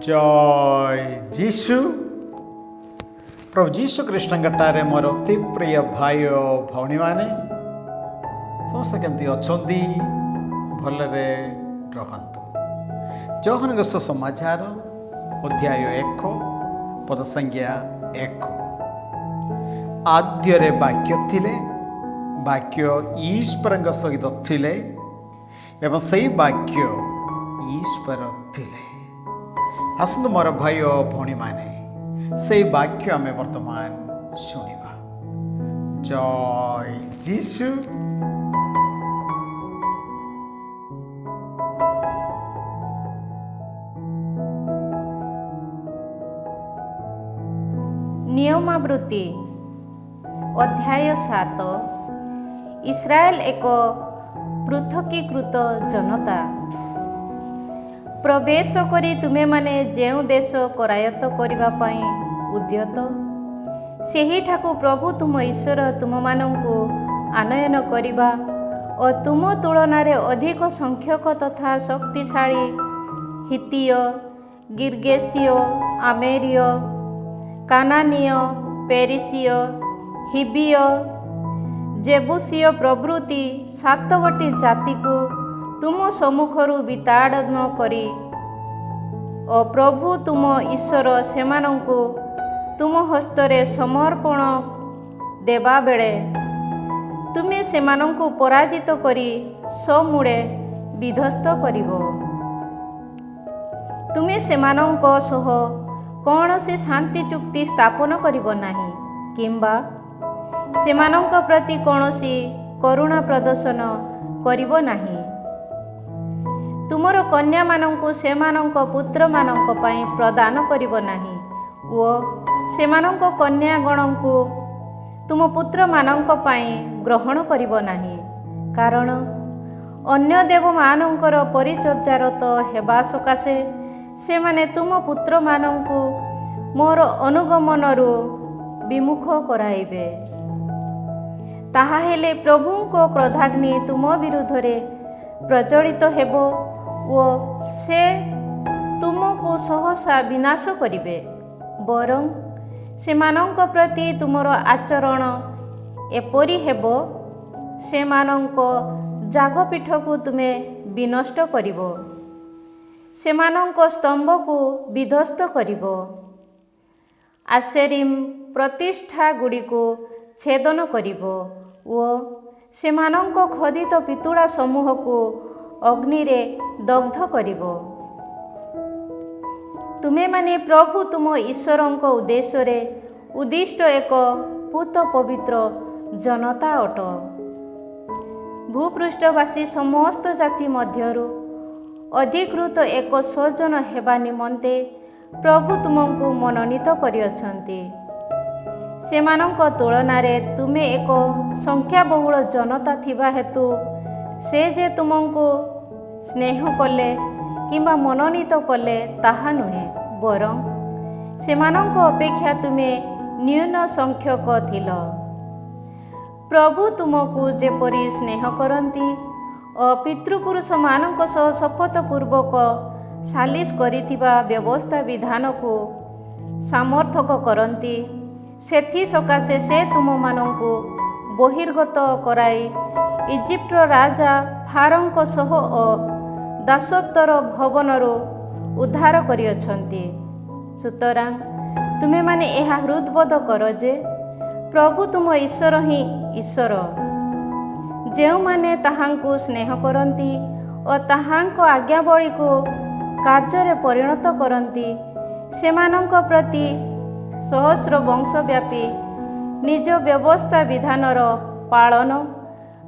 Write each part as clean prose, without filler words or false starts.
जय जीशु। प्रभु जीशु कृष्णटारे मोर अति प्रिय भाई और भौणी मैंने समस्त केमती अच्छा भलरे रहतु। जौहन समाचार अध्याय 1 पद संज्ञा 1। आद्यरे वाक्य थिले, वाक्य ईश्वर सहित थिले एवं सही वाक्य ईश्वर थिले। आसतु मोर भाई और भौणी माने से वाक्य आम वर्तमान शुणा। जय जीशु। नियमावृत्ति अध्याय 7। इस्राएल एक पृथकीकृत जनता। प्रवेश करी तुमे माने जेउ देश करायत्त करिबा पई उद्यत सेही ठाकु प्रभु तुम ईश्वर तुम मानंकु आनयन करिबा और तुम तुलना रे अधिक संख्यक तथा शक्तिशाली हितीय, गिर्गेसीय, आमेरिय, कानानीय, पेरिसीय, हिबीय, जेबुसीय प्रभृति 7 गोटी जाति को तुम सम्मुखरु विताड़न करी और प्रभु तुम ईश्वर सेमानंकु तुम हस्तरे समर्पण देबा बेले तुमे सेमानंकु पराजित करी समूळे विध्वस्त करिवो। तुमे सेमानंक सह कौनसी शांति चुक्ति स्थापन करिवो नाही किंबा सेमानंक प्रति कौनसी करुणा प्रदर्शन करिवो नाही। तुमर कन्या मानंकु सेमानंक पुत्र मानंक पई प्रदान करिवो नाही ओ सेमानंक कन्या गणंकु तुम पुत्र मानंक पई ग्रहण करिवो नाही। कारण अन्य देव मानंकर परिचर्यारत हेबा सकाशे सेमाने तुम पुत्र मानंकु मोर अनुगमनरु विमुख कराइबे। ताहा हेले प्रभुंको क्रोधाग्नि तुम विरुद्धरे प्रज्वलित हेबो ओ से तुमको सहसा विनाश करिबे। बरं सेमानंक प्रति तुमर आचरण एपरि हेबो सेमानंक जागपीठକୁ तुमे विनष्ट करिबो, सेमानंक स्तंभକୁ विध्वस्त करिबो, आशेरिम प्रतिष्ठा गुड़िको छेदन करिबो ओ सेमानंक खदित पितुड़ा समूह को अग्नि रे दग्ध करिबो। तुमे माने प्रभु तुम ईश्वरंक उद्देश्य रे उद्दिष्ट एक पूत पवित्र जनता अट। भूपृष्ठवासी समस्त जाति मध्यरु अधिकृत एक स्वजन हेबा निमंते प्रभु तुमको मनोनीत करिअछन्ति। सेमानंक तुलना रे तुमे एक संख्या बहुल जनता थिबा हेतु से जे तुमको स्नेह कले किंबा मनोनीत कले ताहा नुहे, बरं सेमानंक अपेक्षा तुमे न्यून संख्यक थिल। प्रभु तुमको जेपरि स्नेह करती और पितृपुरुष मानक सह शपथपूर्वक सालिश करिथिबा व्यवस्था विधान को सामर्थक करती सेथि सकाशे से तुम मानंकु बहिर्गत कराई इजिप्ट राजा फारोंक सह दासत्वर भवनरु उद्धार करिअछन्ति। सुतरां तुमे माने एहा हृदबोध कर जे प्रभु तुम ईश्वर ही ईश्वर, जेउ माने ताहांकु स्नेह करती और ताहांक आज्ञावली को कार्य परिणत करती सेमानंक प्रति सहस्र वंशव्यापी निज व्यवस्था विधानर पालन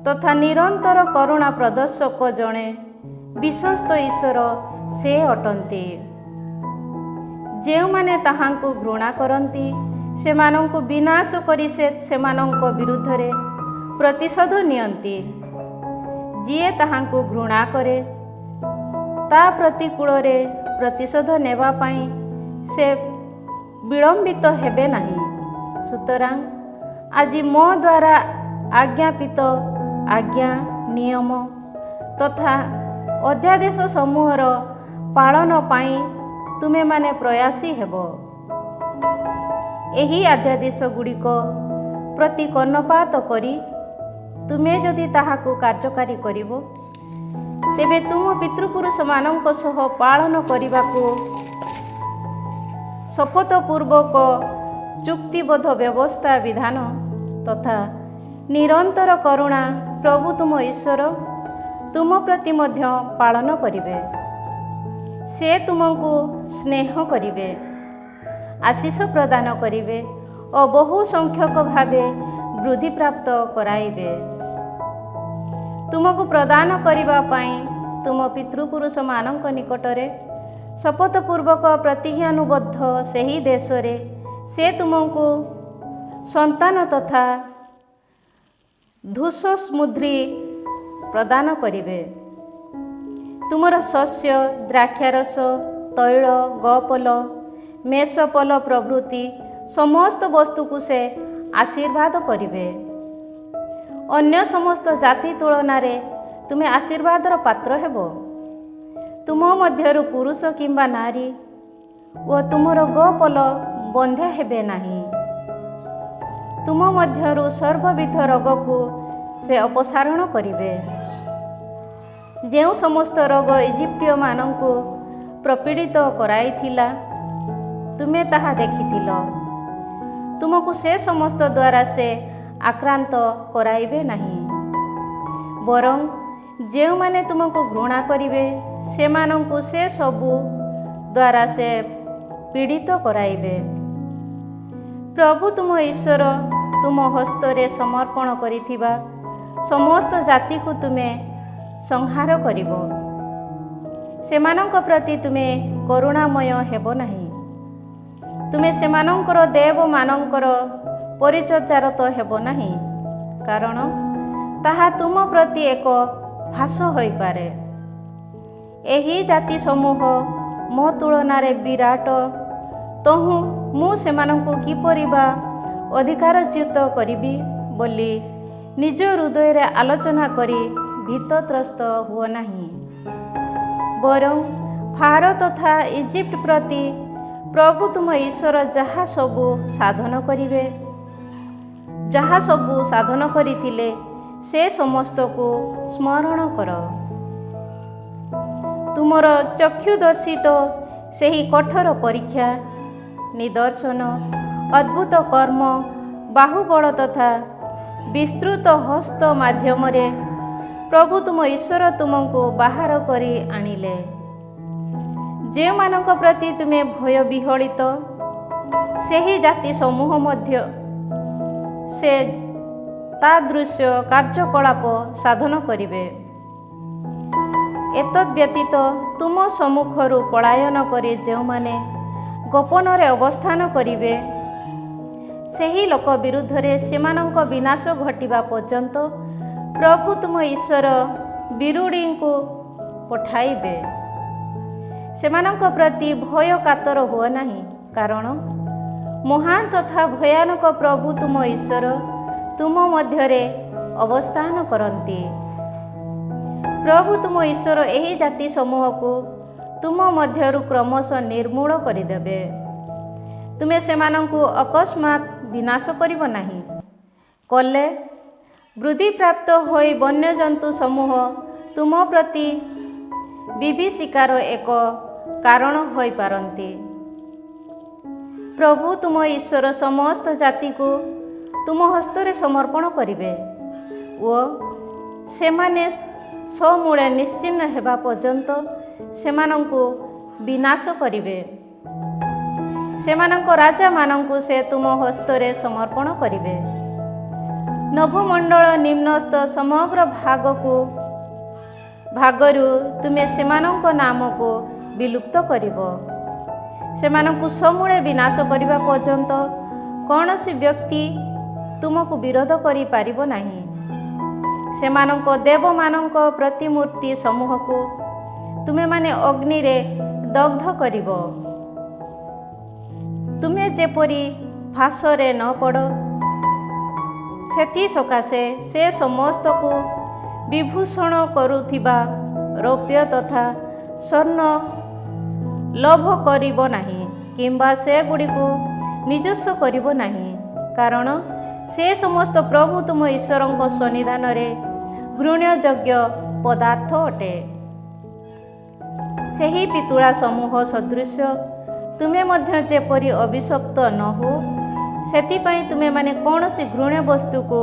तथा निरंतर करुणा प्रदर्शक जड़े विश्वस्त ईश्वर से अटंती। जेउ माने ताहांकु घृणा करती सेमानंकु विनाश करी सेमानंक विरुद्धरे प्रतिशोध नियंती। जिए ताहांकु घृणा करे ता प्रतिकूल रे प्रतिशोध नेबा पई से विलंबित हेबे नाही। सुतरां आज मो द्वारा आज्ञापित आज्ञा नियम तथा अध्यादेश समूहर पालन पाई ତୁମେମାନେ ପ୍ରୟାସୀ ହେବ। ଏହି ଆଧ୍ୟାଦେଶ ଗୁଡ଼ିକ ପ୍ରତି କର୍ଣ୍ଣପାତ କରି ତୁମେ ଯଦି ତାହାକୁ କାର୍ଯ୍ୟକାରୀ କରିବ, ତେବେ ତୁମ ପିତୃପୁରୁଷମାନଙ୍କ ସହ ପାଳନ କରିବାକୁ ଶପଥପୂର୍ବକ ଚୁକ୍ତିବଦ୍ଧ ବ୍ୟବସ୍ଥା ବିଧାନ ତଥା ନିରନ୍ତର କରୁଣା ପ୍ରଭୁ ତୁମ ଈଶ୍ୱର ତୁମ ପ୍ରତି ମଧ୍ୟ ପାଳନ କରିବେ। ସେ ତୁମକୁ ସ୍ନେହ କରିବେ, ଆଶୀଷ ପ୍ରଦାନ କରିବେ ଓ ବହୁ ସଂଖ୍ୟକ ଭାବେ ବୃଦ୍ଧିପ୍ରାପ୍ତ କରାଇବେ। ତୁମକୁ ପ୍ରଦାନ କରିବା ପାଇଁ ତୁମ ପିତୃପୁରୁଷମାନଙ୍କ ନିକଟରେ ଶପଥପୂର୍ବକ ପ୍ରତିଜ୍ଞାନୁବଦ୍ଧ ସେହି ଦେଶରେ ସେ ତୁମକୁ ସନ୍ତାନ ତଥା ଧୂସସ୍ମୃଦ୍ଧି ପ୍ରଦାନ କରିବେ। ତୁମର ଶସ୍ୟ, ଦ୍ରାକ୍ଷାରସ, ତୈଳ, ଗପଲ, ମେଷପଲ ପ୍ରଭୃତି ସମସ୍ତ ବସ୍ତୁକୁ ସେ ଆଶୀର୍ବାଦ କରିବେ। ଅନ୍ୟ ସମସ୍ତ ଜାତି ତୁଳନାରେ ତୁମେ ଆଶୀର୍ବାଦର ପାତ୍ର ହେବ। ତୁମ ମଧ୍ୟରୁ ପୁରୁଷ କିମ୍ବା ନାରୀ ଓ ତୁମର ଗପଲ ବନ୍ଧ୍ୟା ହେବେ ନାହିଁ। ତୁମ ମଧ୍ୟରୁ ସର୍ବବିଧ ରୋଗକୁ ସେ ଅପସାରଣ କରିବେ। ଯେଉଁ ସମସ୍ତ ରୋଗ ଇଜିପ୍ଟୀୟମାନଙ୍କୁ ପ୍ରପୀଡ଼ିତ କରାଇଥିଲା, ତୁମେ ତାହା ଦେଖିଥିଲ। ତୁମକୁ ସେ ସମସ୍ତ ଦ୍ୱାରା ସେ ଆକ୍ରାନ୍ତ କରାଇବେ ନାହିଁ। ବରଂ ଯେଉଁମାନେ ତୁମକୁ ଘୃଣା କରିବେ, ସେମାନଙ୍କୁ ସେ ସବୁ ଦ୍ୱାରା ସେ ପୀଡ଼ିତ କରାଇବେ। ପ୍ରଭୁ ତୁମ ଈଶ୍ୱର ତୁମ ହସ୍ତରେ ସମର୍ପଣ କରିଥିବା ସମସ୍ତ ଜାତିକୁ ତୁମେ ସଂହାର କରିବ। ସେମାନଙ୍କ ପ୍ରତି ତୁମେ କରୁଣାମୟ ହେବ ନାହିଁ। ତୁମେ ସେମାନଙ୍କର ଦେବମାନଙ୍କର ପରିଚର୍ଯାରତ ହେବ ନାହିଁ, କାରଣ ତାହା ତୁମ ପ୍ରତି ଏକ ଫାଶ ହୋଇପାରେ। ଏହି ଜାତି ସମୂହ ମୋ ତୁଳନାରେ ବିରାଟ, ତହୁଁ ମୁଁ ସେମାନଙ୍କୁ କିପରି ବା ଅଧିକାରଚ୍ୟୁତ କରିବି ବୋଲି ନିଜ ହୃଦୟରେ ଆଲୋଚନା କରି ଭୀତତ୍ରସ୍ତ ହୁଅ ନାହିଁ। ବରଂ ଫାରୋ ତଥା ଇଜିପ୍ଟ ପ୍ରତି ପ୍ରଭୁ ତୁମ ଈଶ୍ୱର ଯାହା ସବୁ ସାଧନ କରିଥିଲେ, ସେ ସମସ୍ତକୁ ସ୍ମରଣ କର। ତୁମର ଚକ୍ଷୁଦର୍ଶିତ ସେହି କଠୋର ପରୀକ୍ଷା, ନିଦର୍ଶନ, ଅଦ୍ଭୁତ କର୍ମ, ବାହୁବଳ ତଥା ବିସ୍ତୃତ ହସ୍ତ ମାଧ୍ୟମରେ ପ୍ରଭୁ ତୁମ ଈଶ୍ୱର ତୁମକୁ ବାହାର କରି ଆଣିଲେ। ଯେଉଁମାନଙ୍କ ପ୍ରତି ତୁମେ ଭୟ ବିହଳିତ, ସେହି ଜାତି ସମୂହ ମଧ୍ୟ ସେ ତାଦୃଶ୍ୟ କାର୍ଯ୍ୟକଳାପ ସାଧନ କରିବେ। ଏତଦ୍‌ବ୍ୟତୀତ ତୁମ ସମ୍ମୁଖରୁ ପଳାୟନ କରି ଯେଉଁମାନେ ଗୋପନରେ ଅବସ୍ଥାନ କରିବେ, ସେହି ଲୋକ ବିରୁଦ୍ଧରେ ସେମାନଙ୍କ ବିନାଶ ଘଟିବା ପର୍ଯ୍ୟନ୍ତ ପ୍ରଭୁ ତୁମ ଈଶ୍ୱର ବିରୁଡ଼ିଙ୍କୁ ପଠାଇବେ। ସେମାନଙ୍କ ପ୍ରତି ଭୟ କାତର ହୁଅ ନାହିଁ, କାରଣ ମହାନ ତଥା ଭୟାନକ ପ୍ରଭୁ ତୁମ ଈଶ୍ୱର ତୁମ ମଧ୍ୟରେ ଅବସ୍ଥାନ କରନ୍ତି। ପ୍ରଭୁ ତୁମ ଈଶ୍ୱର ଏହି ଜାତି ସମୂହକୁ ତୁମ ମଧ୍ୟରୁ କ୍ରମଶଃ ନିର୍ମୂଳ କରିଦେବେ। ତୁମେ ସେମାନଙ୍କୁ ଅକସ୍ମାତ୍ ବିନାଶ କରିବ ନାହିଁ। କଲେ ବୃଦ୍ଧିପ୍ରାପ୍ତ ହୋଇ ବନ୍ୟଜନ୍ତୁ ସମୂହ ତୁମ ପ୍ରତି ବିଭୀଷିକାର ଏକ କାରଣ ହୋଇପାରନ୍ତି। ପ୍ରଭୁ ତୁମ ଈଶ୍ୱର ସମସ୍ତ ଜାତିକୁ ତୁମ ହସ୍ତରେ ସମର୍ପଣ କରିବେ ଓ ସେମାନେ ସମୂଳେ ନିଶ୍ଚିହ୍ନ ହେବା ପର୍ଯ୍ୟନ୍ତ ସେମାନଙ୍କୁ ବିନାଶ କରିବେ। ସେମାନଙ୍କ ରାଜାମାନଙ୍କୁ ସେ ତୁମ ହସ୍ତରେ ସମର୍ପଣ କରିବେ। ନଭମଣ୍ଡଳ ନିମ୍ନସ୍ଥ ସମଗ୍ର ଭାଗରୁ ତୁମେ ସେମାନଙ୍କ ନାମକୁ ବିଲୁପ୍ତ କରିବ। ସେମାନଙ୍କୁ ସମୂଳେ ବିନାଶ କରିବା ପର୍ଯ୍ୟନ୍ତ କୌଣସି ବ୍ୟକ୍ତି ତୁମକୁ ବିରୋଧ କରିପାରିବ ନାହିଁ। ସେମାନଙ୍କ ଦେବମାନଙ୍କ ପ୍ରତିମୂର୍ତ୍ତି ସମୂହକୁ ତୁମେମାନେ ଅଗ୍ନିରେ ଦଗ୍ଧ କରିବ। ତୁମେ ଯେପରି ଫାଶରେ ନ ପଡ଼, ସେଥିସକାଶେ ସେ ସମସ୍ତକୁ ବିଭୂଷଣ କରୁଥିବା ରୌପ୍ୟ ତଥା ସ୍ୱର୍ଣ୍ଣ ଲୋଭ କରିବ ନାହିଁ କିମ୍ବା ସେଗୁଡ଼ିକୁ ନିଜସ୍ୱ କରିବ ନାହିଁ, କାରଣ ସେ ସମସ୍ତ ପ୍ରଭୁ ତୁମ ଈଶ୍ୱରଙ୍କ ସନ୍ନିଧାନରେ ଘୃଣ୍ୟଯୋଗ୍ୟ ପଦାର୍ଥ ଅଟେ। ସେହି ପିତୁଳା ସମୂହ ସଦୃଶ ତୁମେ ମଧ୍ୟ ଯେପରି ଅଭିଶପ୍ତ ନ ହୁଅ, ସେଥିପାଇଁ ତୁମେମାନେ କୌଣସି ଘୃଣ୍ୟ ବସ୍ତୁକୁ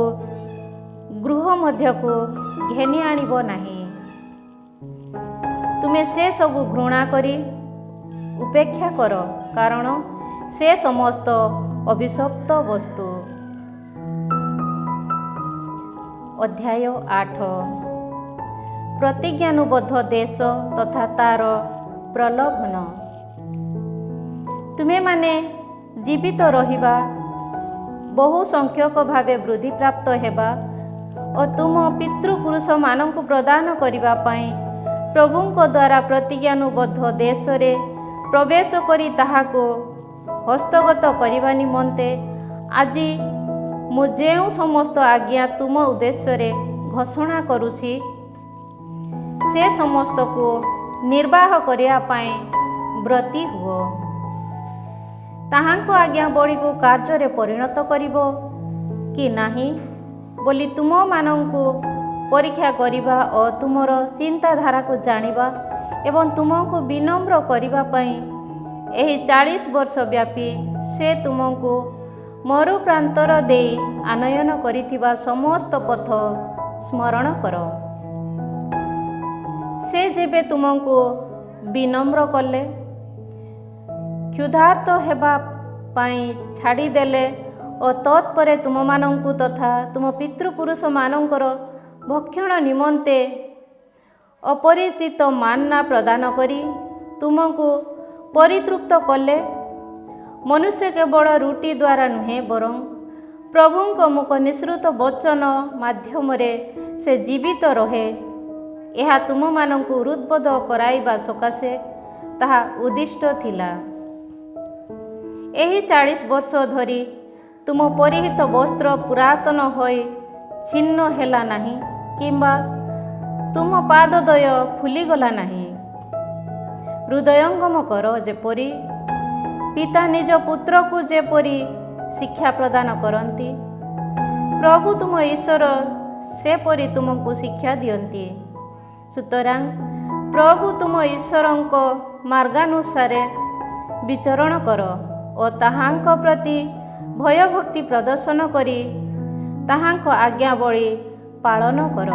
ଗୃହ ମଧ୍ୟକୁ ଘେନି ଆଣିବ ନାହିଁ। ତୁମେ ସେ ସବୁ ଘୃଣା କରି ଉପେକ୍ଷା କର, କାରଣ ସେ ସମସ୍ତ ଅଭିଶପ୍ତ ବସ୍ତୁ। ଅଧ୍ୟାୟ 8 ପ୍ରତିଜ୍ଞାନୁବଦ୍ଧ ଦେଶ ତଥା ତାର ପ୍ରଲୋଭନ। ତୁମେମାନେ ଜୀବିତ ରହିବା, ବହୁ ସଂଖ୍ୟକ ଭାବେ ବୃଦ୍ଧିପ୍ରାପ୍ତ ହେବା ଓ ତୁମ ପିତୃପୁରୁଷମାନଙ୍କୁ ପ୍ରଦାନ କରିବା ପାଇଁ ପ୍ରଭୁଙ୍କ ଦ୍ୱାରା ପ୍ରତିଜ୍ଞାନୁବଦ୍ଧ ଦେଶରେ ପ୍ରବେଶ କରି ତାହାକୁ ହସ୍ତଗତ କରିବା ନିମନ୍ତେ ଆଜି ମୁଁ ଯେଉଁ ସମସ୍ତ ଆଜ୍ଞା ତୁମ ଉଦ୍ଦେଶ୍ୟରେ ଘୋଷଣା କରୁଛି, ସେ ସମସ୍ତକୁ ନିର୍ବାହ କରିବା ପାଇଁ ବ୍ରତୀ ହୁଅ। ତାହାଙ୍କ ଆଜ୍ଞାବଳୀକୁ କାର୍ଯ୍ୟରେ ପରିଣତ କରିବ କି ନାହିଁ ବୋଲି ତୁମମାନଙ୍କୁ ପରୀକ୍ଷା କରିବା ଓ ତୁମର ଚିନ୍ତାଧାରାକୁ ଜାଣିବା ଏବଂ ତୁମକୁ ବିନମ୍ର କରିବା ପାଇଁ ଏହି 40 ବର୍ଷ ବ୍ୟାପୀ ସେ ତୁମକୁ ମରୁ ପ୍ରାନ୍ତର ଦେଇ ଆନୟନ କରିଥିବା ସମସ୍ତ ପଥ ସ୍ମରଣ କର। ସେ ଯେବେ ତୁମକୁ ବିନମ୍ର କଲେ, କ୍ଷୁଧାର୍ତ ହେବା ପାଇଁ ଛାଡ଼ିଦେଲେ ଓ ତତ୍ପରେ ତୁମମାନଙ୍କୁ ତଥା ତୁମ ପିତୃପୁରୁଷମାନଙ୍କର ଭକ୍ଷଣ ନିମନ୍ତେ ଅପରିଚିତ ମାନ୍ନା ପ୍ରଦାନ କରି ତୁମକୁ ପରିତୃପ୍ତ କଲେ, ମନୁଷ୍ୟ କେବଳ ରୁଟି ଦ୍ୱାରା ନୁହେଁ ବରଂ ପ୍ରଭୁଙ୍କ ମୁଖ ନିଃସୃତ ବଚନ ମାଧ୍ୟମରେ ସେ ଜୀବିତ ରହେ, ଏହା ତୁମମାନଙ୍କୁ ହୃଦ୍ବୋଧ କରାଇବା ସକାଶେ ତାହା ଉଦ୍ଦିଷ୍ଟ ଥିଲା। ଏହି 40 ବର୍ଷ ଧରି ତୁମ ପରିହିତ ବସ୍ତ୍ର ପୁରାତନ ହୋଇ ଛିନ୍ନ ହେଲା ନାହିଁ କିମ୍ବା ତୁମ ପାଦଦ୍ୱୟ ଫୁଲିଗଲା ନାହିଁ। ହୃଦୟଙ୍ଗମ କର, ଯେପରି ପିତା ନିଜ ପୁତ୍ରକୁ ଯେପରି ଶିକ୍ଷା ପ୍ରଦାନ କରନ୍ତି, ପ୍ରଭୁ ତୁମ ଈଶ୍ୱର ସେପରି ତୁମକୁ ଶିକ୍ଷା ଦିଅନ୍ତି। ସୁତରାଂ ପ୍ରଭୁ ତୁମ ଈଶ୍ୱରଙ୍କ ମାର୍ଗାନୁସାରେ ବିଚରଣ କର ଓ ତାହାଙ୍କ ପ୍ରତି ଭୟଭକ୍ତି ପ୍ରଦର୍ଶନ କରି ତାହାଙ୍କ ଆଜ୍ଞାବଳୀ ପାଳନ କର।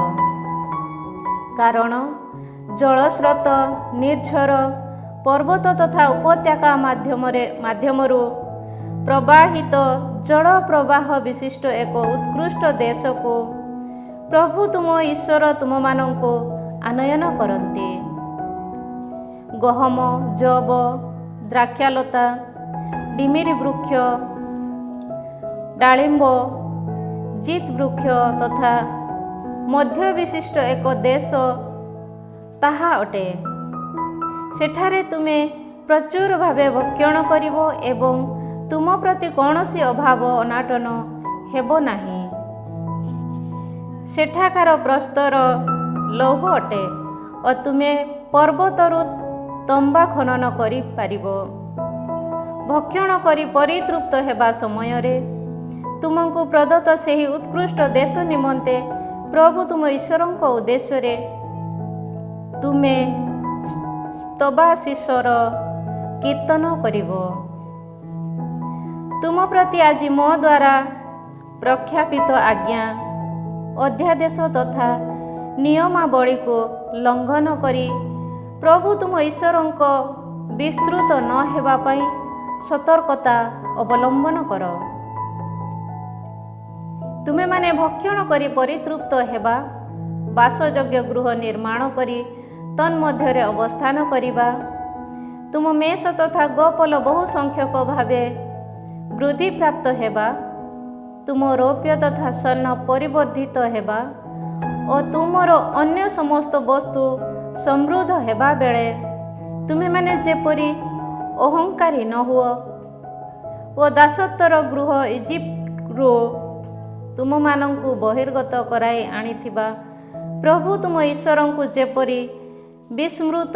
କାରଣ ଜଳସ୍ରୋତ, ନିର୍ଝର, ପର୍ବତ ତଥା ଉପତ୍ୟକା ମାଧ୍ୟମରୁ ପ୍ରବାହିତ ଜଳ ପ୍ରବାହ ବିଶିଷ୍ଟ ଏକ ଉତ୍କୃଷ୍ଟ ଦେଶକୁ ପ୍ରଭୁ ତୁମ ଈଶ୍ୱର ତୁମମାନଙ୍କୁ ଆନୟନ କରନ୍ତି। ଗହମ, ଯବ, ଦ୍ରାକ୍ଷାଲତା, ଡିମିରି ବୃକ୍ଷ, ଡାଳିମ୍ବ, ଜିତ୍ ବୃକ୍ଷ ତଥା ମଧ୍ୟ ବିଶିଷ୍ଟ ଏକ ଦେଶ ତାହା ଅଟେ। ସେଠାରେ ତୁମେ ପ୍ରଚୁର ଭାବେ ଭକ୍ଷଣ କରିବ ଏବଂ ତୁମ ପ୍ରତି କୌଣସି ଅଭାବ ଅନାଟନ ହେବ ନାହିଁ। ସେଠାକାର ପ୍ରସ୍ତର ଲୌହ ଅଟେ ଓ ତୁମେ ପର୍ବତରୁ ତମ୍ବା ଖନନ କରିପାରିବ। ଭକ୍ଷଣ କରି ପରିତୃପ୍ତ ହେବା ସମୟରେ ତୁମକୁ ପ୍ରଦତ୍ତ ସେହି ଉତ୍କୃଷ୍ଟ ଦେଶ ନିମନ୍ତେ ପ୍ରଭୁ ତୁମ ଈଶ୍ୱରଙ୍କ ଉଦ୍ଦେଶ୍ୟରେ ତୁମେ ସ୍ତବାଶିଷର କୀର୍ତ୍ତନ କରିବ। ତୁମ ପ୍ରତି ଆଜି ମୋ ଦ୍ୱାରା ପ୍ରଖ୍ୟାପିତ ଆଜ୍ଞା, ଅଧ୍ୟାଦେଶ ତଥା ନିୟମାବଳୀକୁ ଲଙ୍ଘନ କରି ପ୍ରଭୁ ତୁମ ଈଶ୍ୱରଙ୍କ ବିସ୍ତୃତ ନ ହେବା ପାଇଁ ସତର୍କତା ଅବଲମ୍ବନ କର। ତୁମେମାନେ ଭକ୍ଷଣ କରି ପରିତୃପ୍ତ ହେବା, ବାସଯୋଗ୍ୟ ଗୃହ ନିର୍ମାଣ କରି ତନ୍ମଧ୍ୟରେ ଅବସ୍ଥାନ କରିବା, ତୁମ ମେଷ ତଥା ଗୋପଲ ବହୁ ସଂଖ୍ୟକ ଭାବେ ବୃଦ୍ଧିପ୍ରାପ୍ତ ହେବା, ତୁମ ରୌପ୍ୟ ତଥା ସ୍ୱର୍ଣ୍ଣ ପରିବର୍ଦ୍ଧିତ ହେବା ଓ ତୁମର ଅନ୍ୟ ସମସ୍ତ ବସ୍ତୁ ସମୃଦ୍ଧ ହେବା ବେଳେ ତୁମେମାନେ ଯେପରି ଅହଙ୍କାରୀ ନ ହୁଅ ଓ ଦାସତ୍ୱର ଗୃହ ଇଜିପ୍ଟରୁ ତୁମମାନଙ୍କୁ ବହିର୍ଗତ କରାଇ ଆଣିଥିବା ପ୍ରଭୁ ତୁମ ଈଶ୍ୱରଙ୍କୁ ଯେପରି ବିସ୍ମୃତ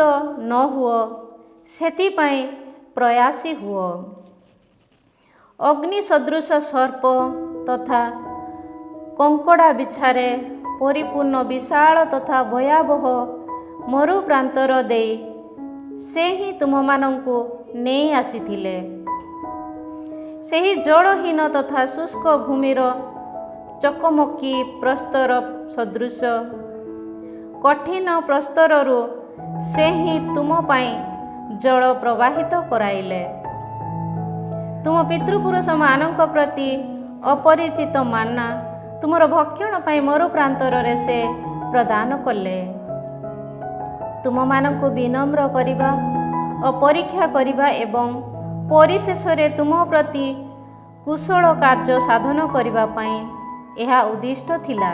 ନ ହୁଅ, ସେଥିପାଇଁ ପ୍ରୟାସୀ ହୁଅ। ଅଗ୍ନି ସଦୃଶ ସର୍ପ ତଥା କଙ୍କଡ଼ା ବିଛାରେ ପରିପୂର୍ଣ୍ଣ ବିଶାଳ ତଥା ଭୟାବହ ମରୁ ପ୍ରାନ୍ତର ଦେଇ ସେ ହିଁ ତୁମମାନଙ୍କୁ ନେଇ ଆସିଥିଲେ। ସେହି ଜଳହୀନ ତଥା ଶୁଷ୍କ ଭୂମିର ଚକମକି ପ୍ରସ୍ତର ସଦୃଶ କଠିନ ପ୍ରସ୍ତରରୁ ସେ ହିଁ ତୁମ ପାଇଁ ଜଳ ପ୍ରବାହିତ କରାଇଲେ। ତୁମ ପିତୃପୁରୁଷମାନଙ୍କ ପ୍ରତି ଅପରିଚିତ ମାନ୍ନା ତୁମର ଭକ୍ଷଣ ପାଇଁ ମରୁ ପ୍ରାନ୍ତରରେ ସେ ପ୍ରଦାନ କଲେ। ତୁମମାନଙ୍କୁ ବିନମ୍ର କରିବା ଓ ପରୀକ୍ଷା କରିବା ଏବଂ ପରିଶେଷରେ ତୁମ ପ୍ରତି କୁଶଳ କାର୍ଯ୍ୟ ସାଧନ କରିବା ପାଇଁ ଏହା ଉଦ୍ଦିଷ୍ଟ ଥିଲା।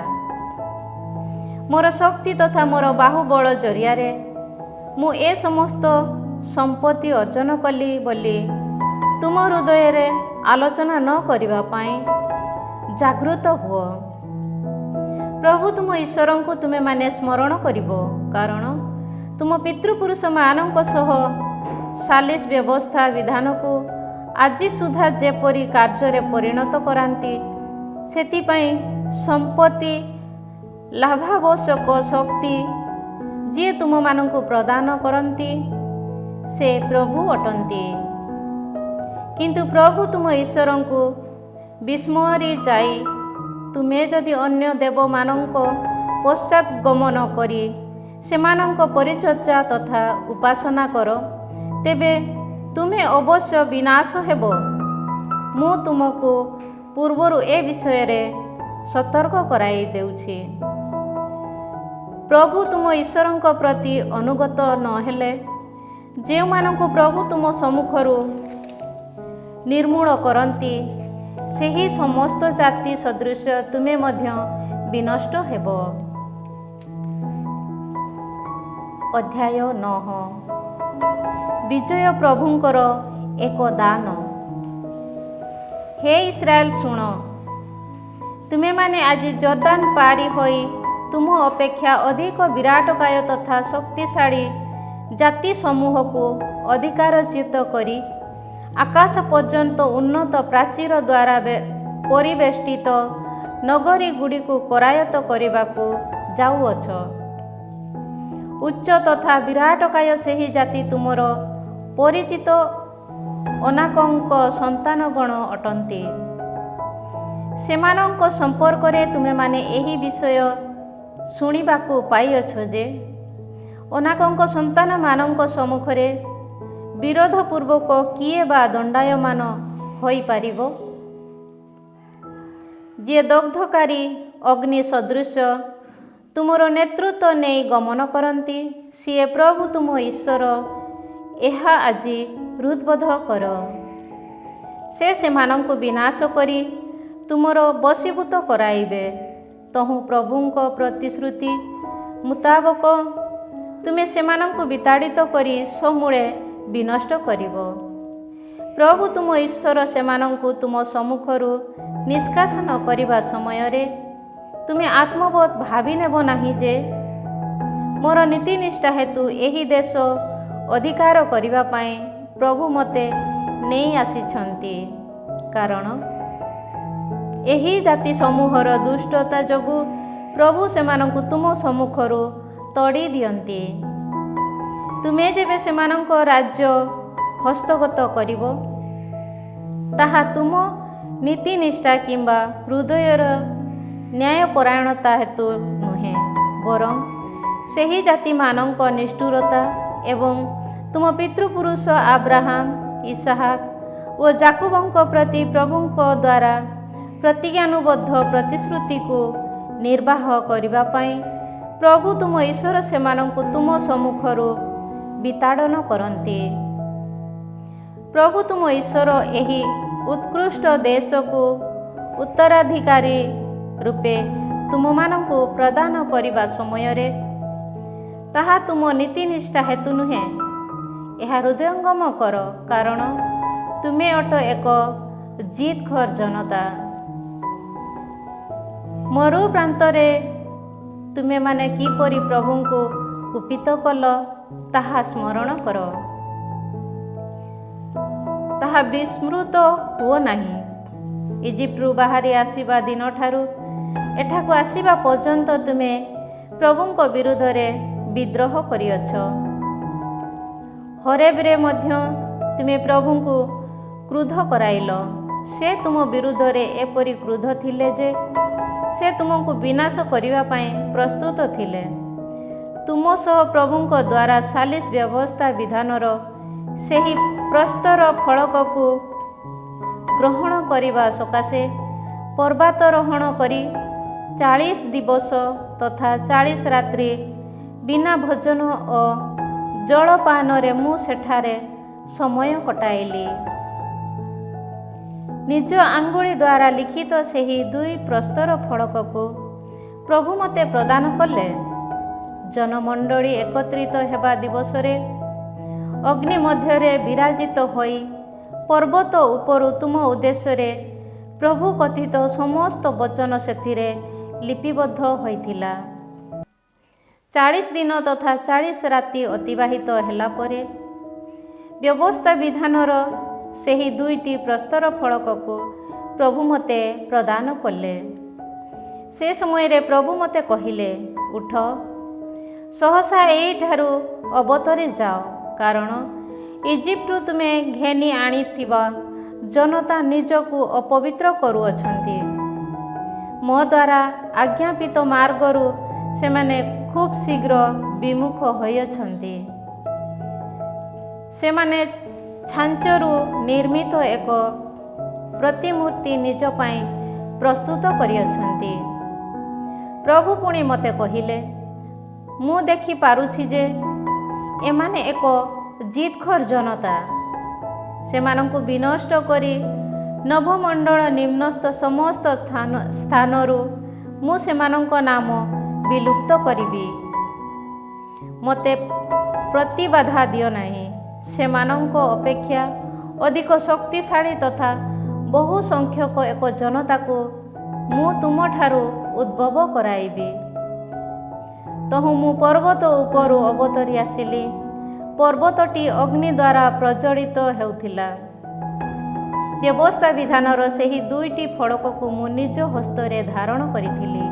ମୋର ଶକ୍ତି ତଥା ମୋର ବାହୁବଳ ଜରିଆରେ ମୁଁ ଏ ସମସ୍ତ ସମ୍ପତ୍ତି ଅର୍ଜନ କଲି ବୋଲି ତୁମ ହୃଦୟରେ ଆଲୋଚନା ନ କରିବା ପାଇଁ ଜାଗୃତ ହୁଅ। ପ୍ରଭୁ ତୁମ ଈଶ୍ୱରଙ୍କୁ ତୁମେମାନେ ସ୍ମରଣ କରିବ, କାରଣ ତୁମ ପିତୃପୁରୁଷମାନଙ୍କ ସହ ସାଲିସ ବ୍ୟବସ୍ଥା ବିଧାନକୁ ଆଜି ସୁଦ୍ଧା ଯେପରି କାର୍ଯ୍ୟରେ ପରିଣତ କରାନ୍ତି, ସେଥିପାଇଁ ସମ୍ପତ୍ତି ଲାଭାବଶ୍ୟକ ଶକ୍ତି ଯିଏ ତୁମମାନଙ୍କୁ ପ୍ରଦାନ କରନ୍ତି ସେ ପ୍ରଭୁ ଅଟନ୍ତି। କିନ୍ତୁ ପ୍ରଭୁ ତୁମ ଈଶ୍ୱରଙ୍କୁ ବିସ୍ମରି ଯାଇ ତୁମେ ଯଦି ଅନ୍ୟ ଦେବମାନଙ୍କ ପଶ୍ଚାତ୍ ଗମନ କରି ସେମାନଙ୍କ ପରିଚର୍ଚ୍ଚା ତଥା ଉପାସନା କର, ତେବେ ତୁମେ ଅବଶ୍ୟ ବିନାଶ ହେବ। ମୁଁ ତୁମକୁ ପୂର୍ବରୁ ଏ ବିଷୟରେ ସତର୍କ କରାଇ ଦେଉଛି। ପ୍ରଭୁ ତୁମ ଈଶ୍ୱରଙ୍କ ପ୍ରତି ଅନୁଗତ ନହେଲେ ଯେଉଁମାନଙ୍କୁ ପ୍ରଭୁ ତୁମ ସମ୍ମୁଖରୁ ନିର୍ମୂଳ କରନ୍ତି, ସେହି ସମସ୍ତ ଜାତି ସଦୃଶ ତୁମେ ମଧ୍ୟ ବିନଷ୍ଟ ହେବ। ଅଧ୍ୟାୟ 9। ବିଜୟ ପ୍ରଭୁଙ୍କର ଏକ ଦାନ। ହେ ଇସ୍ରାଏଲ ଶୁଣ, ତୁମେମାନେ ଆଜି ଜର୍ଦାନ ପାରି ହୋଇ ତୁମ ଅପେକ୍ଷା ଅଧିକ ବିରାଟକାୟ ତଥା ଶକ୍ତିଶାଳୀ ଜାତି ସମୂହକୁ ଅଧିକାରଚ୍ୟୁତ କରି ଆକାଶ ପର୍ଯ୍ୟନ୍ତ ଉନ୍ନତ ପ୍ରାଚୀର ଦ୍ୱାରା ପରିବେଷ୍ଟିତ ନଗରୀଗୁଡ଼ିକୁ କରାୟତ୍ତ କରିବାକୁ ଯାଉଅଛ। ଉଚ୍ଚ ତଥା ବିରାଟକାୟ ସେହି ଜାତି ତୁମର ପରିଚିତ ଅନାକଙ୍କ ସନ୍ତାନଗଣ ଅଟନ୍ତି। ସେମାନଙ୍କ ସମ୍ପର୍କରେ ତୁମେମାନେ ଏହି ବିଷୟ ଶୁଣିବାକୁ ପାଇଅଛ ଯେ ଅନାକଙ୍କ ସନ୍ତାନମାନଙ୍କ ସମ୍ମୁଖରେ ବିରୋଧପୂର୍ବକ କିଏ ବା ଦଣ୍ଡାୟମାନ ହୋଇପାରିବ? ଯିଏ ଦଗ୍ଧକାରୀ ଅଗ୍ନି ସଦୃଶ ତୁମର ନେତୃତ୍ୱ ନେଇ ଗମନ କରନ୍ତି, ସିଏ ପ୍ରଭୁ ତୁମ ଈଶ୍ୱର। ଏହା ଆଜି ହୃଦବୋଧ କର। ସେ ସେମାନଙ୍କୁ ବିନାଶ କରି ତୁମର ବଶୀଭୂତ କରାଇବେ। ତହୁଁ ପ୍ରଭୁଙ୍କ ପ୍ରତିଶ୍ରୁତି ମୁତାବକ ତୁମେ ସେମାନଙ୍କୁ ବିତାଡ଼ିତ କରି ସମୂଳେ ବିନଷ୍ଟ କରିବ। ପ୍ରଭୁ ତୁମ ଈଶ୍ୱର ସେମାନଙ୍କୁ ତୁମ ସମ୍ମୁଖରୁ ନିଷ୍କାସନ କରିବା ସମୟରେ ତୁମେ ଆତ୍ମବୋଧ ଭାବି ନେବ ନାହିଁ ଯେ ମୋର ନୀତିନିଷ୍ଠା ହେତୁ ଏହି ଦେଶ ଅଧିକାର କରିବା ପାଇଁ ପ୍ରଭୁ ମୋତେ ନେଇ ଆସିଛନ୍ତି, କାରଣ ଏହି ଜାତି ସମୂହର ଦୁଷ୍ଟତା ଯୋଗୁଁ ପ୍ରଭୁ ସେମାନଙ୍କୁ ତୁମ ସମ୍ମୁଖରୁ ତଡ଼ି ଦିଅନ୍ତି। ତୁମେ ଯେବେ ସେମାନଙ୍କ ରାଜ୍ୟ ହସ୍ତଗତ କରିବ, ତାହା ତୁମ ନୀତିନିଷ୍ଠା କିମ୍ବା ହୃଦୟର ନ୍ୟାୟପରାୟଣତା ହେତୁ ନୁହେଁ, ବରଂ ସେହି ଜାତିମାନଙ୍କ ନିଷ୍ଠୁରତା ଏବଂ ତୁମ ପିତୃପୁରୁଷ ଆବ୍ରାହାମ, ଇସାହାକ ଓ ଯାକୁବଙ୍କ ପ୍ରତି ପ୍ରଭୁଙ୍କ ଦ୍ୱାରା ପ୍ରତିଜ୍ଞାନୁବଦ୍ଧ ପ୍ରତିଶ୍ରୁତିକୁ ନିର୍ବାହ କରିବା ପାଇଁ ପ୍ରଭୁ ତୁମ ଈଶ୍ୱର ସେମାନଙ୍କୁ ତୁମ ସମ୍ମୁଖରୁ ବିତାଡ଼ନ କରନ୍ତି। ପ୍ରଭୁ ତୁମ ଈଶ୍ୱର ଏହି ଉତ୍କୃଷ୍ଟ ଦେଶକୁ ଉତ୍ତରାଧିକାରୀ ରୂପେ ତୁମମାନଙ୍କୁ ପ୍ରଦାନ କରିବା ସମୟରେ ତାହା ତୁମ ନୀତିନିଷ୍ଠା ହେତୁ ନୁହେଁ, ଏହା ହୃଦୟଙ୍ଗମ କର, କାରଣ ତୁମେ ଅଟ ଏକ ଜିଦଖୋର ଜନତା। ମରୁ ପ୍ରାନ୍ତରେ ତୁମେମାନେ କିପରି ପ୍ରଭୁଙ୍କୁ କୁପିତ କଲ, ତାହା ସ୍ମରଣ କର। ତାହା ବିସ୍ମୃତ ହୁଅ ନାହିଁ। ଇଜିପ୍ଟରୁ ବାହାରି ଆସିବା ଦିନଠାରୁ ଏଠାକୁ ଆସିବା ପର୍ଯ୍ୟନ୍ତ ତୁମେ ପ୍ରଭୁଙ୍କ ବିରୁଦ୍ଧରେ ବିଦ୍ରୋହ କରିଅଛ। ହରେବରେ ମଧ୍ୟ ତୁମେ ପ୍ରଭୁଙ୍କୁ କ୍ରୋଧ କରାଇଲ। ସେ ତୁମ ବିରୁଦ୍ଧରେ ଏପରି କ୍ରୋଧ ଥିଲେ ଯେ ସେ ତୁମକୁ ବିନାଶ କରିବା ପାଇଁ ପ୍ରସ୍ତୁତ ଥିଲେ। ତୁମ ସହ ପ୍ରଭୁଙ୍କ ଦ୍ୱାରା ସାଲିସ ବ୍ୟବସ୍ଥା ବିଧାନର ସେହି ପ୍ରସ୍ତର ଫଳକକୁ ଗ୍ରହଣ କରିବା ସକାଶେ ପର୍ବତାରୋହଣ କରି 40 ଦିବସ ତଥା 40 ରାତ୍ରି ବିନା ଭୋଜନ ଓ ଜଳପାନରେ ମୁଁ ସେଠାରେ ସମୟ କଟାଇଲି। ନିଜ ଆଙ୍ଗୁଳି ଦ୍ୱାରା ଲିଖିତ ସେହି 2 ପ୍ରସ୍ତର ଫଳକକୁ ପ୍ରଭୁ ମୋତେ ପ୍ରଦାନ କଲେ। ଜନମଣ୍ଡଳୀ ଏକତ୍ରିତ ହେବା ଦିବସରେ ଅଗ୍ନି ମଧ୍ୟରେ ବିରାଜିତ ହୋଇ ପର୍ବତ ଉପରୁ ତୁମ ଉଦ୍ଦେଶ୍ୟରେ ପ୍ରଭୁ କଥିତ ସମସ୍ତ ବଚନ ସେଥିରେ ଲିପିବଦ୍ଧ ହୋଇଥିଲା। 40 ଦିନ ତଥା 40 ରାତି ଅତିବାହିତ ହେଲା ପରେ ବ୍ୟବସ୍ଥା ବିଧାନର ସେହି 2ଟି ପ୍ରସ୍ତର ଫଳକକୁ ପ୍ରଭୁ ମୋତେ ପ୍ରଦାନ କଲେ। ସେ ସମୟରେ ପ୍ରଭୁ ମୋତେ କହିଲେ, ଉଠ, ସହସା ଏହିଠାରୁ ଅବତରି ଯାଅ, କାରଣ ଇଜିପ୍ଟରୁ ତୁମେ ଘେନି ଆଣିଥିବା ଜନତା ନିଜକୁ ଅପବିତ୍ର କରୁଅଛନ୍ତି। ମୋ ଦ୍ୱାରା ଆଜ୍ଞାପିତ ମାର୍ଗରୁ ସେମାନେ ଖୁବ୍ ଶୀଘ୍ର ବିମୁଖ ହୋଇଅଛନ୍ତି। ସେମାନେ ଛାଞ୍ଚରୁ ନିର୍ମିତ ଏକ ପ୍ରତିମୂର୍ତ୍ତି ନିଜ ପାଇଁ ପ୍ରସ୍ତୁତ କରିଅଛନ୍ତି। ପ୍ରଭୁ ପୁଣି ମୋତେ କହିଲେ, ମୁଁ ଦେଖିପାରୁଛି ଯେ ଏମାନେ ଏକ ଜିଦଖୋର ଜନତା। ସେମାନଙ୍କୁ ବିନଷ୍ଟ କରି ନଭମଣ୍ଡଳ ନିମ୍ନସ୍ଥ ସମସ୍ତ ସ୍ଥାନରୁ ମୁଁ ସେମାନଙ୍କ ନାମ ବିଲୁପ୍ତ କରିବି। ମୋତେ ପ୍ରତିବାଧା ଦିଅ ନାହିଁ। ସେମାନଙ୍କ ଅପେକ୍ଷା ଅଧିକ ଶକ୍ତିଶାଳୀ ତଥା ବହୁ ସଂଖ୍ୟକ ଏକ ଜନତାକୁ ମୁଁ ତୁମଠାରୁ ଉଦ୍ଭବ କରାଇବି। ତହୁଁ ମୁଁ ପର୍ବତ ଉପରୁ ଅବତରି ଆସିଲି। ପର୍ବତଟି ଅଗ୍ନି ଦ୍ୱାରା ପ୍ରଜ୍ୱଳିତ ହେଉଥିଲା। ବ୍ୟବସ୍ଥା ବିଧାନର ସେହି 2ଟି ଫଳକକୁ ମୁଁ ନିଜ ହସ୍ତରେ ଧାରଣ କରିଥିଲି।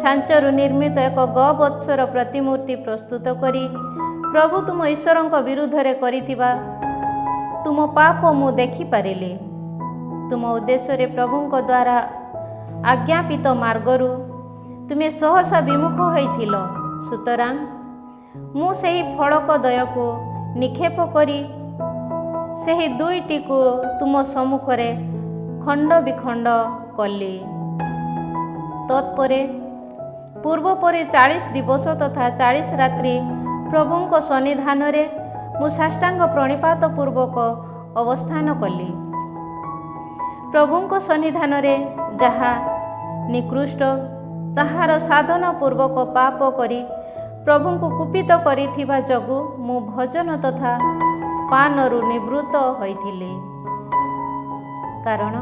ଛାଞ୍ଚରୁ ନିର୍ମିତ ଏକ ଗବତ୍ସର ପ୍ରତିମୂର୍ତ୍ତି ପ୍ରସ୍ତୁତ କରି ପ୍ରଭୁ ତୁମ ଈଶ୍ୱରଙ୍କ ବିରୁଦ୍ଧରେ କରିଥିବା ତୁମ ପାପ ମୁଁ ଦେଖିପାରିଲି। ତୁମ ଉଦ୍ଦେଶ୍ୟରେ ପ୍ରଭୁଙ୍କ ଦ୍ୱାରା ଆଜ୍ଞାପିତ ମାର୍ଗରୁ ତୁମେ ସହସା ବିମୁଖ ହୋଇଥିଲ। ସୁତରାଂ ମୁଁ ସେହି ଫଳକ ଦ୍ୱୟକୁ ନିକ୍ଷେପ କରି ସେହି 2ଟିକୁ ତୁମ ସମ୍ମୁଖରେ ଖଣ୍ଡ ବିଖଣ୍ଡ କଲି। ତତ୍ପରେ ପୂର୍ବପରି 40 ଦିବସ ତଥା 40 ରାତ୍ରି ପ୍ରଭୁଙ୍କ ସନ୍ନିଧାନରେ ମୁଁ ସାଷ୍ଟାଙ୍ଗ ପ୍ରଣିପାତ ପୂର୍ବକ ଅବସ୍ଥାନ କଲି। ପ୍ରଭୁଙ୍କ ସନ୍ନିଧାନରେ ଯାହା ନିକୃଷ୍ଟ ତାହାର ସାଧନ ପୂର୍ବକ ପାପ କରି ପ୍ରଭୁଙ୍କୁ କୁପିତ କରିଥିବା ଯୋଗୁଁ ମୁଁ ଭୋଜନ ତଥା ପାନରୁ ନିବୃତ୍ତ ହୋଇଥିଲି। କାରଣ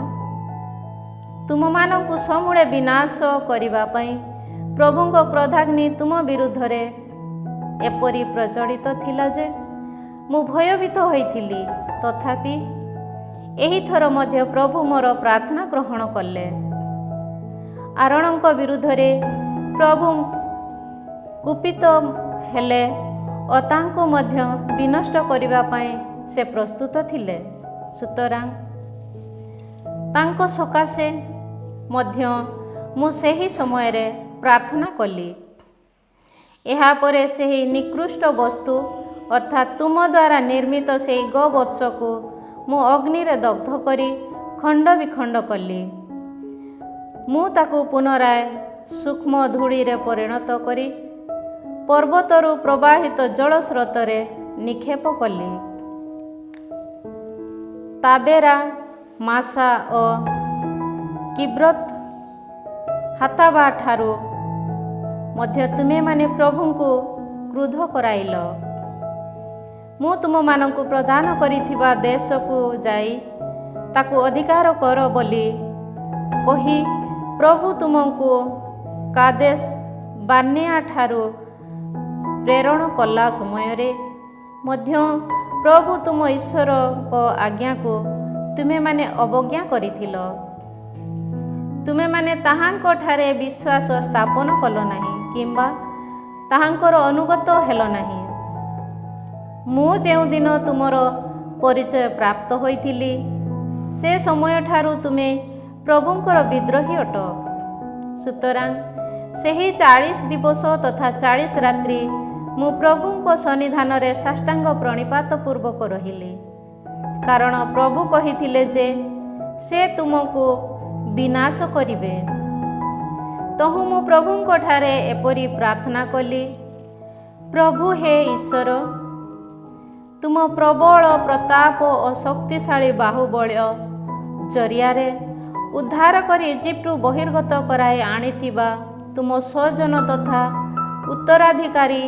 ତୁମମାନଙ୍କୁ ସମୂଳେ ବିନାଶ କରିବା ପାଇଁ ପ୍ରଭୁଙ୍କ କ୍ରୋଧାଗ୍ନି ତୁମ ବିରୁଦ୍ଧରେ ଏପରି ପ୍ରଜ୍ୱଳିତ ଥିଲା ଯେ ମୁଁ ଭୟଭୀତ ହୋଇଥିଲି। ତଥାପି ଏହିଥର ମଧ୍ୟ ପ୍ରଭୁ ମୋର ପ୍ରାର୍ଥନା ଗ୍ରହଣ କଲେ। ଆରୋନଙ୍କ ବିରୁଦ୍ଧରେ ପ୍ରଭୁ କୁପିତ ହେଲେ ଓ ତାଙ୍କୁ ମଧ୍ୟ ବିନଷ୍ଟ କରିବା ପାଇଁ ସେ ପ୍ରସ୍ତୁତ ଥିଲେ। ସୁତରାଂ ତାଙ୍କ ସକାଶେ ମଧ୍ୟ ମୁଁ ସେହି ସମୟରେ ପ୍ରାର୍ଥନା କଲି। ଏହାପରେ ସେହି ନିକୃଷ୍ଟ ବସ୍ତୁ ଅର୍ଥାତ୍ ତୁମ ଦ୍ୱାରା ନିର୍ମିତ ସେହି ଗୋବତ୍ସକୁ ମୁଁ ଅଗ୍ନିରେ ଦଗ୍ଧ କରି ଖଣ୍ଡ ବିଖଣ୍ଡ କଲି। ମୁଁ ତାକୁ ପୁନରାୟ ସୂକ୍ଷ୍ମ ଧୂଳିରେ ପରିଣତ କରି ପର୍ବତରୁ ପ୍ରବାହିତ ଜଳ ସ୍ରୋତରେ ନିକ୍ଷେପ କଲି। ତାବେରା, ମାସା ଓ କିବ୍ରତ୍ ହାତାବା ଠାରୁ ମଧ୍ୟ ତୁମେମାନେ ପ୍ରଭୁଙ୍କୁ କ୍ରୋଧ କରାଇଲ। ମୁଁ ତୁମମାନଙ୍କୁ ପ୍ରଦାନ କରିଥିବା ଦେଶକୁ ଯାଇ ତାକୁ ଅଧିକାର କର ବୋଲି କହି ପ୍ରଭୁ ତୁମକୁ କାଦେଶ ବାର୍ଣ୍ଣେଆ ଠାରୁ ପ୍ରେରଣ କଲା ସମୟରେ ମଧ୍ୟ ପ୍ରଭୁ ତୁମ ଈଶ୍ୱରଙ୍କ ଆଜ୍ଞାକୁ ତୁମେମାନେ ଅବଜ୍ଞା କରିଥିଲ। ତୁମେମାନେ ତାହାଙ୍କଠାରେ ବିଶ୍ୱାସ ସ୍ଥାପନ କଲ ନାହିଁ କିମ୍ବା ତାହାଙ୍କର ଅନୁଗତ ହେଲ ନାହିଁ। ମୁଁ ଯେଉଁଦିନ ତୁମର ପରିଚୟ ପ୍ରାପ୍ତ ହୋଇଥିଲି ସେ ସମୟଠାରୁ ତୁମେ ପ୍ରଭୁଙ୍କର ବିଦ୍ରୋହୀ ଅଟ। ସୁତରାଂ ସେହି 40 ଦିବସ ତଥା 40 ରାତ୍ରି ମୁଁ ପ୍ରଭୁଙ୍କ ସନ୍ନିଧାନରେ ସାଷ୍ଟାଙ୍ଗ ପ୍ରଣିପାତ ପୂର୍ବକ ରହିଲି, କାରଣ ପ୍ରଭୁ କହିଥିଲେ ଯେ ସେ ତୁମକୁ ବିନାଶ କରିବେ। ତହୁ ମୁଁ ପ୍ରଭୁଙ୍କଠାରେ ଏପରି ପ୍ରାର୍ଥନା କଲି, ପ୍ରଭୁ ହେ ଈଶ୍ୱର, ତୁମ ପ୍ରବଳ ପ୍ରତାପ ଓ ଶକ୍ତିଶାଳୀ ବାହୁବଳ ଜରିଆରେ ଉଦ୍ଧାର କରି ଇଜିପ୍ଟରୁ ବହିର୍ଗତ କରାଇ ଆଣିଥିବା ତୁମ ସ୍ୱଜନ ତଥା ଉତ୍ତରାଧିକାରୀ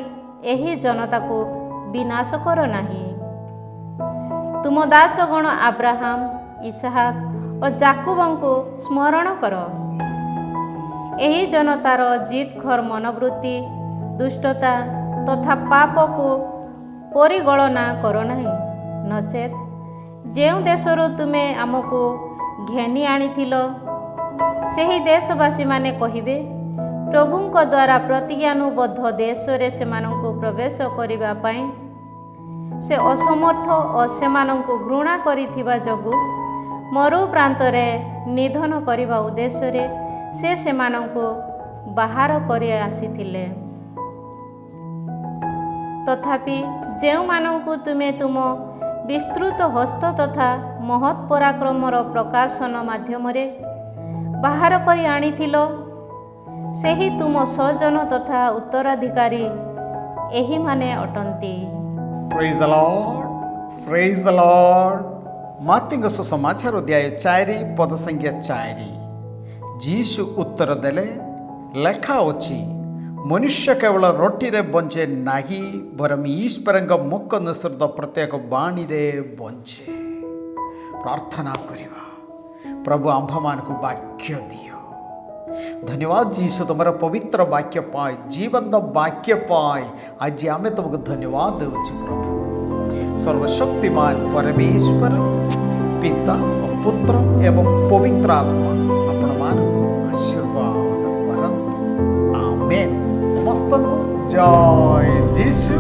ଏହି ଜନତାକୁ ବିନାଶ କର ନାହିଁ। ତୁମ ଦାସଗଣ ଆବ୍ରାହାମ, ଇସାହାକ ଓ ଯାକୁବଙ୍କୁ ସ୍ମରଣ କର। ଏହି ଜନତାର ଜିଦଖୋର ମନୋବୃତ୍ତି, ଦୁଷ୍ଟତା ତଥା ପାପକୁ ପରିଗଣନା କର ନାହିଁ। ନଚେତ୍ ଯେଉଁ ଦେଶରୁ ତୁମେ ଆମକୁ ଘେନି ଆଣିଥିଲ ସେହି ଦେଶବାସୀମାନେ କହିବେ, ପ୍ରଭୁଙ୍କ ଦ୍ୱାରା ପ୍ରତିଜ୍ଞାନୁବଦ୍ଧ ଦେଶରେ ସେମାନଙ୍କୁ ପ୍ରବେଶ କରିବା ପାଇଁ ସେ ଅସମର୍ଥ ଓ ସେମାନଙ୍କୁ ଘୃଣା କରିଥିବା ଯୋଗୁଁ ମରୁ ପ୍ରାନ୍ତରେ ନିଧନ କରିବା ଉଦ୍ଦେଶ୍ୟରେ ସେ ସେମାନଙ୍କୁ ବାହାର କରି ଆସିଥିଲେ। ତଥାପି ଯେଉଁମାନଙ୍କୁ ତୁମେ ତୁମ ବିସ୍ତୃତ ହସ୍ତ ତଥା ମହତ୍ ପରାକ୍ରମର ପ୍ରକାଶନ ମାଧ୍ୟମରେ ବାହାର କରି ଆଣିଥିଲ, ସେହି ତୁମ ସ୍ୱଜନ ତଥା ଉତ୍ତରାଧିକାରୀ ଏହିମାନେ ଅଟନ୍ତି। ପ୍ରେଜ୍ ଦ ଲର୍ଡ, ପ୍ରେଜ୍ ଦ ଲର୍ଡ। ମାର୍କୋଙ୍କ ସୁସମାଚାର ଅଧ୍ୟାୟ 4 ପଦ ସଂଖ୍ୟା 4। ଯୀଶୁ ଉତ୍ତର ଦେଲେ, ଲେଖା ଅଛି, ମନୁଷ୍ୟ କେବଳ ରୋଟିରେ ବଞ୍ଚେ ନାହିଁ, ବରଂ ଈଶ୍ୱରଙ୍କ ମୁଖ ନିଃସୃତ ପ୍ରତ୍ୟେକ ବାଣୀରେ ବଞ୍ଚେ। ପ୍ରାର୍ଥନା କରିବା, ପ୍ରଭୁ ଆମ୍ଭମାନଙ୍କୁ ବାକ୍ୟ ଦିଅ। ଧନ୍ୟବାଦ ଯୀଶୁ ତୁମର ପବିତ୍ର ବାକ୍ୟ ପାଇ, ଜୀବନ୍ତ ବାକ୍ୟ ପାଇ ଆଜି ଆମେ ତୁମକୁ ଧନ୍ୟବାଦ ଦେଉଛୁ। ପ୍ରଭୁ ସର୍ବଶକ୍ତିମାନ ପରମେଶ୍ୱର ପିତା ଓ ପୁତ୍ର ଏବଂ ପବିତ୍ର ଆତ୍ମା ଆପଣମାନଙ୍କୁ ଆଶୀର୍ବାଦ କରନ୍ତୁ। ଆମେନ୍। ସମସ୍ତଙ୍କୁ ଜୟ ଯୀଶୁ।